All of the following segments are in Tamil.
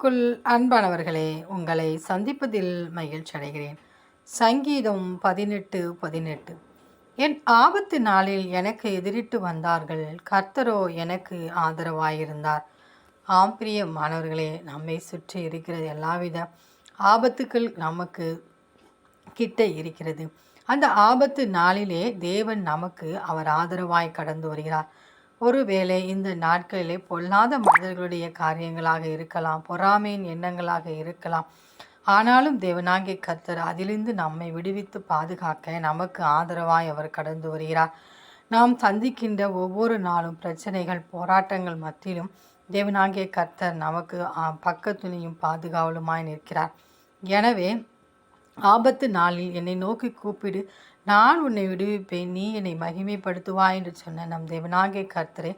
கிறிஸ்துவுக்குள் அன்பானவர்களே, உங்களை சந்திப்பதில் மகிழ்ச்சி அடைகிறேன். சங்கீதம் 18:18. என் ஆபத்து நாளில் எனக்கு எதிரிட்டு வந்தார்கள், கர்த்தரோ எனக்கு ஆதரவாயிருந்தார். ஆம் பிரியமானவர்களே, நம்மை சுற்றி இருக்கிற எல்லாவித ஆபத்துக்கள் நமக்கு கிட்ட இருக்கிறது. அந்த ஆபத்து நாளிலே தேவன் நமக்கு அவர் ஆதரவாய் கடந்து வருகிறார். ஒருவேளை இந்த நாட்களிலே பொல்லாத மனிதர்களுடைய காரியங்களாக இருக்கலாம், பொறாமையின் எண்ணங்களாக இருக்கலாம். ஆனாலும் தேவனாகிய கர்த்தர் அதிலிருந்து நம்மை விடுவித்து பாதுகாக்க நமக்கு ஆதரவாய் அவர் கடந்து வருகிறார். நாம் சந்திக்கின்ற ஒவ்வொரு நாளும் பிரச்சனைகள், போராட்டங்கள் மத்தியிலும் தேவனாகிய கர்த்தர் நமக்கு பக்கத்துணையும் பாதுகாவலுமாய் நிற்கிறார். எனவே ஆபத்து நாளில் என்னை நோக்கி கூப்பிடு, நான் உன்னை விடுவிப்பேன், நீ என்னை மகிமைப்படுத்துவாய் என்று சொன்ன நம் தேவனாகிய கர்த்தரை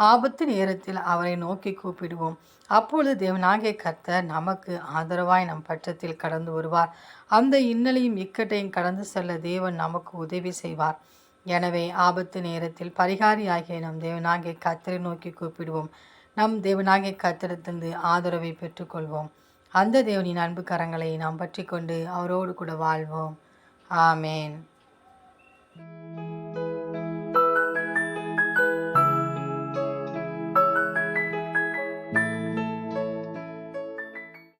ஆபத்து நேரத்தில் அவரை நோக்கி கூப்பிடுவோம். அப்பொழுது தேவனாகிய கர்த்தர் நமக்கு ஆதரவாய் நம் பட்சத்தில் கடந்து வருவார். அந்த இன்னலையும் இக்கட்டையும் கடந்து செல்ல தேவன் நமக்கு உதவி செய்வார். எனவே ஆபத்து நேரத்தில் பரிகாரியாகிய நம் தேவனாகிய கர்த்தரை நோக்கி கூப்பிடுவோம். நம் தேவனாகிய கர்த்தரிடத்திலிருந்து ஆதரவை பெற்றுக்கொள்வோம். அந்த தேவனின் அன்பு கரங்களை நாம் பற்றி கொண்டு அவரோடு கூட வாழ்வோம். ஆமேன்.